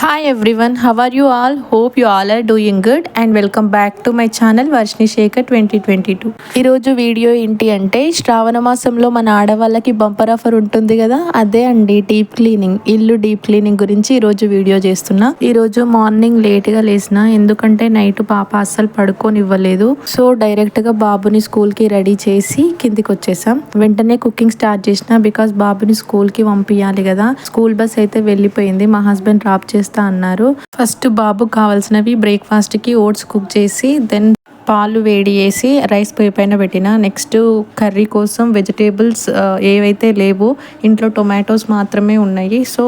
Hi everyone, how are you all? Hope you all are doing good and welcome back to my channel Varshni Shekhar 2022. ఈరోజు video ఏంటి అంటే శ్రావణ మాసంలో మన ఆడవాళ్ళకి bumper offer ఉంటుంది కదా, అదే అండి డీప్ క్లీనింగ్, ఇల్లు డీప్ క్లీనింగ్ గురించి ఈరోజు వీడియో చేస్తున్నా. ఈరోజు మార్నింగ్ లేట్గా లేసిన, ఎందుకంటే నైట్ పాప అస్సలు పడుకోనివ్వలేదు. సో డైరెక్ట్గా బాబుని స్కూల్కి రెడీ చేసి కిందికి వచ్చేసాం. వెంటనే కుకింగ్ స్టార్ట్ చేసిన, బికాస్ బాబుని స్కూల్కి పంపించాలి కదా. స్కూల్ బస్ అయితే వెళ్ళిపోయింది, మా హస్బెండ్ డ్రాప్ చేస్తా అన్నారు. ఫస్ట్ బాబుకు కావాల్సినవి బ్రేక్ఫాస్ట్ కి ఓట్స్ కుక్ చేసి, దెన్ పాలు వేడి చేసి రైస్ పొయ్యి పైన పెట్టిన. నెక్స్ట్ కర్రీ కోసం వెజిటేబుల్స్ ఏవైతే లేవో, ఇంట్లో టొమాటోస్ మాత్రమే ఉన్నాయి. సో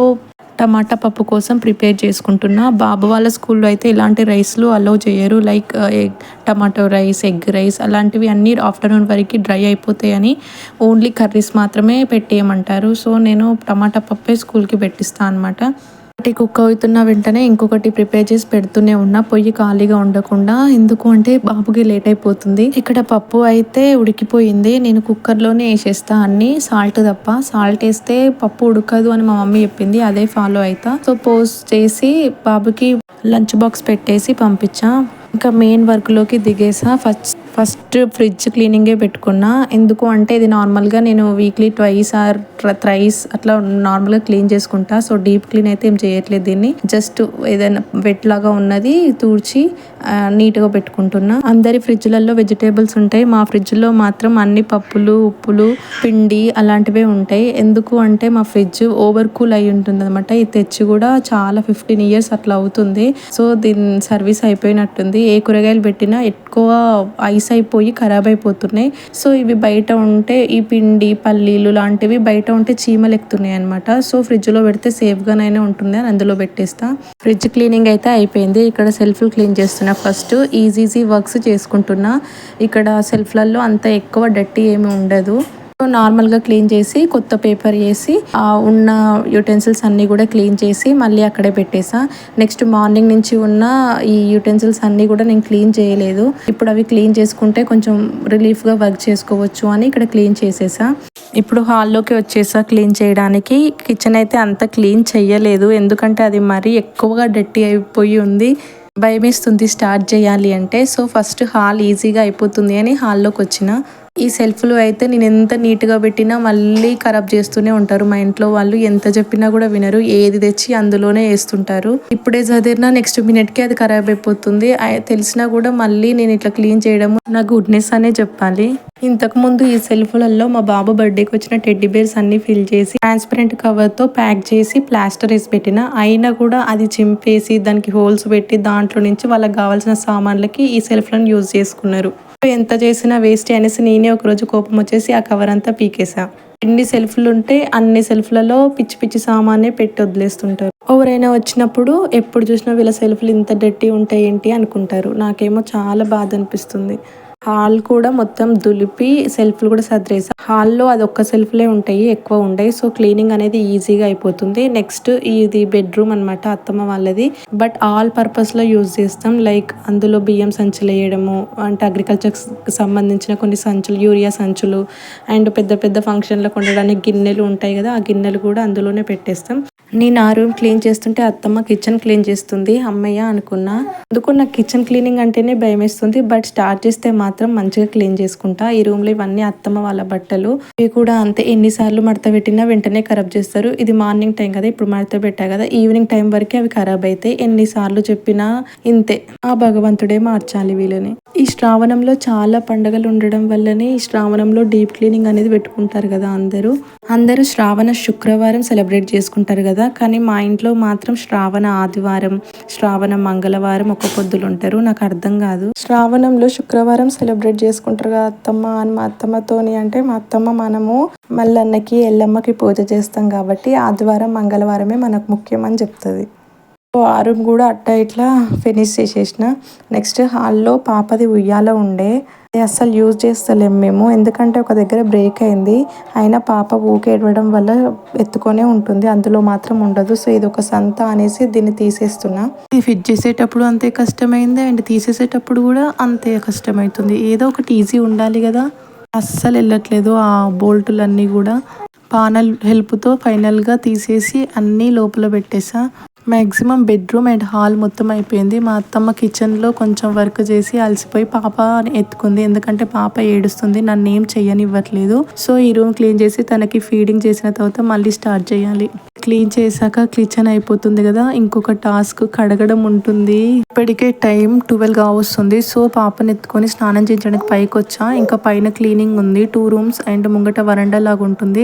టమాటా పప్పు కోసం ప్రిపేర్ చేసుకుంటున్నా. బాబు వాళ్ళ స్కూల్లో అయితే ఇలాంటి రైస్లు అలౌ చేయరు, like tomato rice, egg rice అలాంటివి అన్నీ ఆఫ్టర్నూన్ వరకు డ్రై అయిపోతాయని ఓన్లీ కర్రీస్ మాత్రమే పెట్టేయమంటారు. సో నేను టమాటా పప్పే స్కూల్కి పెట్టిస్తాను అనమాట. ఒకటి కుక్ అవుతున్న వెంటనే ఇంకొకటి ప్రిపేర్ చేసి పెడుతూనే ఉన్నా, పొయ్యి ఖాళీగా ఉండకుండా. ఎందుకు అంటే బాబుకి లేట్ అయిపోతుంది. ఇక్కడ పప్పు అయితే ఉడికిపోయింది, నేను కుక్కర్లోనే వేసేస్తా అన్ని, సాల్ట్ తప్ప. సాల్ట్ వేస్తే పప్పు ఉడకదు అని మా మమ్మీ చెప్పింది, అదే ఫాలో అవుతా. సో పోస్ట్ చేసి బాబుకి లంచ్ బాక్స్ పెట్టేసి పంపించా. ఇంకా మెయిన్ వర్క్లోకి దిగేసా. ఫస్ట్ ఫ్రిడ్జ్ క్లీనింగే పెట్టుకున్నా. ఎందుకు అంటే ఇది నార్మల్గా నేను వీక్లీ ట్వైస్ ఆర్ థ్రైస్ అట్లా నార్మల్గా క్లీన్ చేసుకుంటా. సో డీప్ క్లీన్ అయితే ఏం చేయట్లేదు, దీన్ని జస్ట్ ఏదైనా వెట్ లాగా ఉన్నది తూడ్చి నీట్గా పెట్టుకుంటున్నా. అందరి ఫ్రిడ్జ్లలో వెజిటేబుల్స్ ఉంటాయి, మా ఫ్రిడ్జ్లో మాత్రం అన్ని పప్పులు, ఉప్పులు, పిండి అలాంటివే ఉంటాయి. ఎందుకు అంటే మా ఫ్రిడ్జ్ ఓవర్ కూల్ అయి ఉంటుంది అనమాట. ఇది తెచ్చి కూడా చాలా 15 years అట్లా అవుతుంది. సో దీని సర్వీస్ అయిపోయినట్టుంది. ఏ కూరగాయలు పెట్టినా ఎక్కువ ఐస్ అయిపోయి ఖరాబ్ అయిపోతున్నాయి. సో ఇవి బయట ఉంటే, ఈ పిండి పల్లీలు లాంటివి బయట ఉంటే చీమలు ఎక్కుతున్నాయి అనమాట. సో ఫ్రిడ్జ్లో పెడితే సేఫ్గానైనా ఉంటుంది అని అందులో పెట్టేస్తా. ఫ్రిడ్జ్ క్లీనింగ్ అయితే అయిపోయింది. ఇక్కడ సెల్ఫ్లు క్లీన్ చేస్తున్నా. ఫస్ట్ ఈజీ వర్క్స్ చేసుకుంటున్నా. ఇక్కడ సెల్ఫ్లలో అంత ఎక్కువ డర్టీ ఏమి ఉండదు. నార్మల్గా క్లీన్ చేసి కొత్త పేపర్ వేసి ఉన్న యుటెన్సిల్స్ అన్నీ కూడా క్లీన్ చేసి మళ్ళీ అక్కడే పెట్టేసా. నెక్స్ట్ మార్నింగ్ నుంచి ఉన్న ఈ యుటెన్సిల్స్ అన్నీ కూడా నేను క్లీన్ చేయలేదు. ఇప్పుడు అవి క్లీన్ చేసుకుంటే కొంచెం రిలీఫ్గా వర్క్ చేసుకోవచ్చు అని ఇక్కడ క్లీన్ చేసేసా. ఇప్పుడు హాల్లోకి వచ్చేసా క్లీన్ చేయడానికి. కిచెన్ అయితే అంత క్లీన్ చెయ్యలేదు, ఎందుకంటే అది మరీ ఎక్కువగా డర్టీ అయిపోయి ఉంది. భయమేస్తుంది స్టార్ట్ చేయాలి అంటే. సో ఫస్ట్ హాల్ ఈజీగా అయిపోతుంది అని హాల్లోకి వచ్చిన. ఈ సెల్ఫ్లు అయితే నేను ఎంత నీట్గా పెట్టినా మళ్ళీ ఖరాబ్ చేస్తూనే ఉంటారు మా ఇంట్లో వాళ్ళు. ఎంత చెప్పినా కూడా వినరు, ఏది తెచ్చి అందులోనే వేస్తుంటారు. ఇప్పుడే చదివినా నెక్స్ట్ మినిట్కి అది ఖరాబ్ అయిపోతుంది. తెలిసినా కూడా మళ్ళీ నేను ఇట్లా క్లీన్ చేయడం నా గుడ్నెస్ అనే చెప్పాలి. ఇంతకు ముందు ఈ సెల్ఫ్లలో మా బాబు బర్త్డేకి వచ్చిన టెడ్డీ బేర్స్ అన్ని ఫిల్ చేసి ట్రాన్స్పరెంట్ కవర్తో ప్యాక్ చేసి ప్లాస్టర్ వేసి పెట్టిన. అయినా కూడా అది చింపేసి దానికి హోల్స్ పెట్టి దాంట్లో నుంచి వాళ్ళకి కావాల్సిన సామాన్లకి ఈ సెల్ఫ్లను యూజ్ చేసుకున్నారు. ఎంత చేసినా వేస్ట్ అనేసి నేనే ఒకరోజు కోపం వచ్చేసి ఆ కవర్ అంతా పీకేసా. ఎన్ని సెల్ఫ్లు ఉంటే అన్ని సెల్ఫ్లలో పిచ్చి పిచ్చి సామాన్నే పెట్టి వదిలేస్తుంటారు. ఎవరైనా వచ్చినప్పుడు ఎప్పుడు చూసినా వీళ్ళ సెల్ఫ్లు ఇంత డర్టీ ఉంటాయి ఏంటి అనుకుంటారు. నాకేమో చాలా బాధ అనిపిస్తుంది. హాల్ కూడా మొత్తం దులిపి సెల్ఫ్లు కూడా సర్దేసా. హాల్లో అది ఒక్క సెల్ఫ్లే ఉంటాయి, ఎక్కువ ఉంటాయి. సో క్లీనింగ్ అనేది ఈజీగా అయిపోతుంది. నెక్స్ట్ ఇది బెడ్రూమ్ అనమాట, అత్తమ్మ వాళ్ళది. బట్ ఆల్ పర్పస్లో యూజ్ చేస్తాం. లైక్ అందులో బియ్యం సంచులు వేయడము, అంటే అగ్రికల్చర్కి సంబంధించిన కొన్ని సంచులు, యూరియా సంచులు, అండ్ పెద్ద పెద్ద ఫంక్షన్లకు ఉండడానికి గిన్నెలు ఉంటాయి కదా, ఆ గిన్నెలు కూడా అందులోనే పెట్టేస్తాం. నేను ఆ రూమ్ క్లీన్ చేస్తుంటే అత్తమ్మ కిచెన్ క్లీన్ చేస్తుంది. అమ్మయ్య అనుకున్నా. అందుకు నాకు కిచెన్ క్లీనింగ్ అంటేనే భయం వేస్తుంది, బట్ స్టార్ట్ చేస్తే మాత్రం మంచిగా క్లీన్ చేసుకుంటా. ఈ రూమ్లో ఇవన్నీ అత్తమ్మ వాళ్ళ బట్టలు, ఇవి కూడా అంతే. ఎన్నిసార్లు మడత పెట్టినా వెంటనే ఖరాబ్ చేస్తారు. ఇది మార్నింగ్ టైం కదా, ఇప్పుడు మడత పెట్టా కదా, ఈవినింగ్ టైం వరకే అవి ఖరాబ్ అవుతాయి. ఎన్నిసార్లు చెప్పినా ఇంతే. ఆ భగవంతుడే మార్చాలి వీళ్ళని. ఈ శ్రావణంలో చాలా పండుగలు ఉండడం వల్లనే ఈ శ్రావణంలో డీప్ క్లీనింగ్ అనేది పెట్టుకుంటారు కదా అందరూ శ్రావణ శుక్రవారం సెలబ్రేట్ చేసుకుంటారు కదా, కానీ మా ఇంట్లో మాత్రం శ్రావణ ఆదివారం, శ్రావణ మంగళవారం ఒక పొద్దులు ఉంటారు. నాకు అర్థం కాదు. శ్రావణంలో శుక్రవారం సెలబ్రేట్ చేసుకుంటారు కదా అత్తమ్మ అని మా అత్తమ్మతోని అంటే, మా అత్తమ్మ మనము మల్లన్నకి ఎల్లమ్మకి పూజ చేస్తాం కాబట్టి ఆదివారం మంగళవారమే మనకు ముఖ్యం అని చెప్తుంది. ఆ రూమ్ కూడా అట్టా ఇట్లా ఫినిష్ చేసేసిన. నెక్స్ట్ హాల్లో పాపది ఉయ్యాల ఉండే, అస్సలు యూజ్ చేస్తలేం మేము, ఎందుకంటే ఒక దగ్గర బ్రేక్ అయింది. అయినా పాప ఊకే ఏడవడం వల్ల ఎత్తుకొనే ఉంటుంది, అందులో మాత్రం ఉండదు. సో ఇది ఒక సంత అనేసి దీన్ని తీసేస్తున్నా. ఇది ఫిట్ చేసేటప్పుడు అంతే కష్టమైంది, అండ్ తీసేసేటప్పుడు కూడా అంతే కష్టమవుతుంది. ఏదో ఒకటి ఈజీ ఉండాలి కదా, అస్సలు వెళ్ళట్లేదు ఆ బోల్టులన్నీ కూడా. పానల్ హెల్ప్తో ఫైనల్గా తీసేసి అన్నీ లోపల పెట్టేసా. మ్యాక్సిమం బెడ్రూమ్ అండ్ హాల్ మొత్తం అయిపోయింది. మా అత్తమ్మ కిచెన్లో కొంచెం వర్క్ చేసి అలసిపోయి పాప ఎత్తుకుంది. ఎందుకంటే పాప ఏడుస్తుంది, నన్ను ఏం చెయ్యనివ్వట్లేదు. సో ఈ రూమ్ క్లీన్ చేసి తనకి ఫీడింగ్ చేసిన తర్వాత మళ్ళీ స్టార్ట్ చేయాలి. క్లీన్ చేశాక కిచెన్ అయిపోతుంది కదా, ఇంకొక టాస్క్ కడగడం ఉంటుంది. ఇప్పటికే టైం 12 కావస్తుంది. సో పాపని ఎత్తుకొని స్నానం చేయించడానికి పైకి వచ్చా. ఇంకా పైన క్లీనింగ్ ఉంది. 2 రూమ్స్ అండ్ ముంగట వరండా లాగా ఉంటుంది.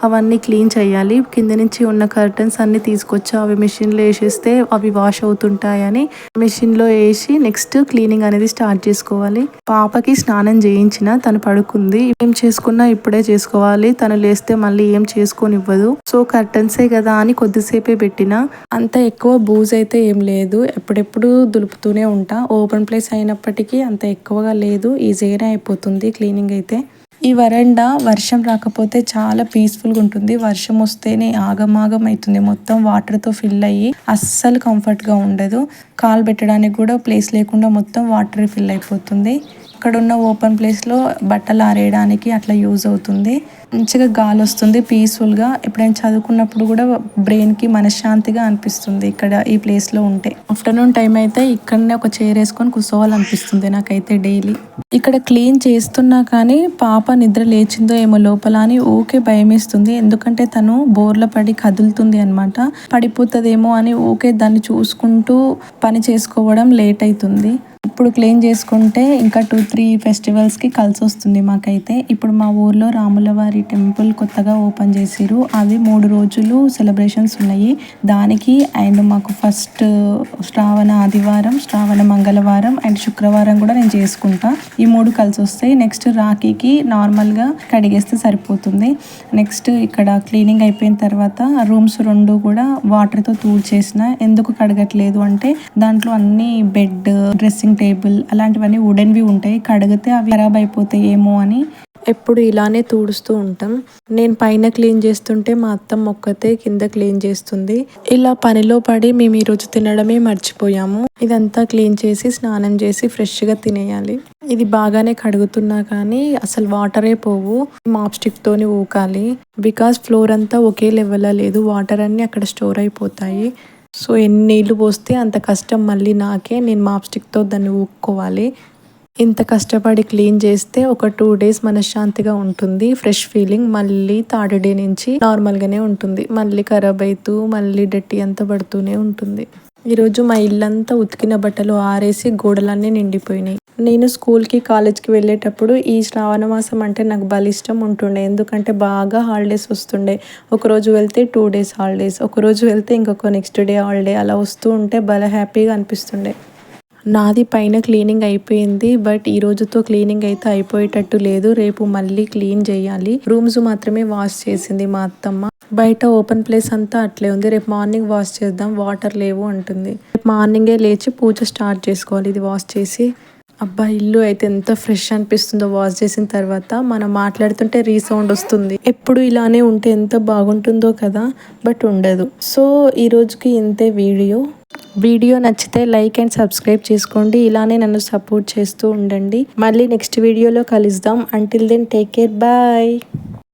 అవన్నీ క్లీన్ చేయాలి. కింద నుంచి ఉన్న కర్టన్స్ అన్ని తీసుకొచ్చా. అవి మిషన్లో వేసేస్తే అవి వాష్ అవుతుంటాయని మిషన్లో వేసి నెక్స్ట్ క్లీనింగ్ అనేది స్టార్ట్ చేసుకోవాలి. పాపకి స్నానం చేయించిన, తను పడుకుంది. ఏం చేసుకున్నా ఇప్పుడే చేసుకోవాలి. తను లేస్తే మళ్ళీ ఏం చేసుకోనివ్వదు. సో కర్టన్సే కదా అని కొద్దిసేపే పెట్టిన. అంత ఎక్కువ బూజ్ అయితే ఏం లేదు. ఎప్పుడెప్పుడు దులుపుతూనే ఉంటా. ఓపెన్ ప్లేస్ అయినప్పటికీ అంత ఎక్కువగా లేదు. ఈజీగానే అయిపోతుంది క్లీనింగ్ అయితే. ఈ వరండా వర్షం రాకపోతే చాలా పీస్ఫుల్గా ఉంటుంది. వర్షం వస్తేనే ఆగమాగం అవుతుంది. మొత్తం వాటర్తో ఫిల్ అయ్యి అస్సలు కంఫర్ట్గా ఉండదు. కాలు పెట్టడానికి కూడా ప్లేస్ లేకుండా మొత్తం వాటర్ ఫిల్ అయిపోతుంది. ఇక్కడ ఉన్న ఓపెన్ ప్లేస్లో బట్టలు ఆరేయడానికి అట్లా యూజ్ అవుతుంది. మంచిగా గాలి వస్తుంది పీస్ఫుల్గా. ఎప్పుడైనా చదువుకున్నప్పుడు కూడా బ్రెయిన్కి మనశ్శాంతిగా అనిపిస్తుంది ఇక్కడ ఈ ప్లేస్లో ఉంటే. ఆఫ్టర్నూన్ టైం అయితే ఇక్కడనే ఒక చైర్ వేసుకొని కూర్చోవాలనిపిస్తుంది నాకైతే డైలీ. ఇక్కడ క్లీన్ చేస్తున్నా కానీ పాప నిద్ర లేచిందో ఏమో లోపల అని ఊకే భయమేస్తుంది. ఎందుకంటే తను బోర్ల పడి కదులుతుంది అనమాట. పడిపోతుందేమో అని ఊకే దాన్ని చూసుకుంటూ పని చేసుకోవడం లేట్ అవుతుంది. ఇప్పుడు క్లీన్ చేసుకుంటే ఇంకా 2-3 ఫెస్టివల్స్కి కలిసి వస్తుంది మాకైతే. ఇప్పుడు మా ఊర్లో రాములవారి టెంపుల్ కొత్తగా ఓపెన్ చేసిరు. అవి 3 రోజులు సెలబ్రేషన్స్ ఉన్నాయి. దానికి అండ్ మాకు ఫస్ట్ శ్రావణ ఆదివారం, శ్రావణ మంగళవారం అండ్ శుక్రవారం కూడా నేను చేసుకుంటా. ఈ 3 కలిసి వస్తాయి. నెక్స్ట్ రాఖీకి నార్మల్గా కడిగేస్తే సరిపోతుంది. నెక్స్ట్ ఇక్కడ క్లీనింగ్ అయిపోయిన తర్వాత రూమ్స్ 2 కూడా వాటర్తో తూడ్చేసిన. ఎందుకు కడగట్లేదు అంటే దాంట్లో అన్ని బెడ్, డ్రెస్సింగ్ టేబుల్ అలాంటివన్నీ వుడెన్వి ఉంటాయి. కడిగితే అవి ఖరాబ్ అయిపోతాయి ఏమో అని ఎప్పుడు ఇలానే తూడుస్తూ ఉంటాం. నేను పైన క్లీన్ చేస్తుంటే మా అత్తమ్మ ఒక్కతే కింద క్లీన్ చేస్తుంది. ఇలా పనిలో పడి మేము ఈరోజు తినడమే మర్చిపోయాము. ఇదంతా క్లీన్ చేసి స్నానం చేసి ఫ్రెష్గా తినేయాలి. ఇది బాగానే కడుగుతున్నా కానీ అసలు వాటరే పోవు. మాప్ స్టిక్ తోని ఊకాలి. బికాస్ ఫ్లోర్ అంతా ఒకే లెవెల్లో లేదు. వాటర్ అన్ని అక్కడ స్టోర్ అయిపోతాయి. సో ఎన్ని నీళ్ళు పోస్తే అంత కష్టం మళ్ళీ నాకే. నేను మాప్ స్టిక్తో దాన్ని ఊక్కోవాలి. ఇంత కష్టపడి క్లీన్ చేస్తే ఒక 2 డేస్ మనశ్శాంతిగా ఉంటుంది. Fresh feeling. మళ్ళీ థర్డ్ డే నుంచి నార్మల్గానే ఉంటుంది. మళ్ళీ ఖరాబ్ అవుతూ మళ్ళీ డట్టి అంతా పడుతూనే ఉంటుంది. ఈరోజు మా ఇల్లంతా ఉతికిన బట్టలు ఆరేసి గోడలన్నీ నిండిపోయినాయి. నేను స్కూల్కి కాలేజ్కి వెళ్ళేటప్పుడు ఈ శ్రావణ మాసం అంటే నాకు బలిష్టం ఉంటుండే. ఎందుకంటే బాగా హాలిడేస్ వస్తుండే. ఒకరోజు వెళ్తే 2 డేస్ హాలిడేస్, ఒకరోజు వెళ్తే ఇంకొక నెక్స్ట్ డే హాలిడే, అలా వస్తూ ఉంటే భలే హ్యాపీగా అనిపిస్తుండే. నాది పైన క్లీనింగ్ అయిపోయింది. బట్ ఈ రోజుతో క్లీనింగ్ అయితే అయిపోయేటట్టు లేదు. రేపు మళ్ళీ క్లీన్ చేయాలి. రూమ్స్ మాత్రమే వాష్ చేసింది మా అత్తమ్మ. బయట ఓపెన్ ప్లేస్ అంతా అట్లే ఉంది. రేపు మార్నింగ్ వాష్ చేద్దాం, వాటర్ లేవు అంటుంది. రేపు మార్నింగే లేచి పూజ స్టార్ట్ చేసుకోవాలి ఇది వాష్ చేసి. అబ్బా ఇల్లు అయితే ఎంత ఫ్రెష్ అనిపిస్తుందో వాష్ చేసిన తర్వాత. మనం మాట్లాడుతుంటే రీసౌండ్ వస్తుంది. ఎప్పుడు ఇలానే ఉంటే ఎంత బాగుంటుందో కదా, బట్ ఉండదు. సో ఈ రోజుకి ఇంతే వీడియో నచ్చితే లైక్ అండ్ సబ్స్క్రైబ్ చేసుకోండి. ఇలానే నన్ను సపోర్ట్ చేస్తూ ఉండండి. మళ్ళీ నెక్స్ట్ వీడియోలో కలుద్దాం. Until then take care, bye.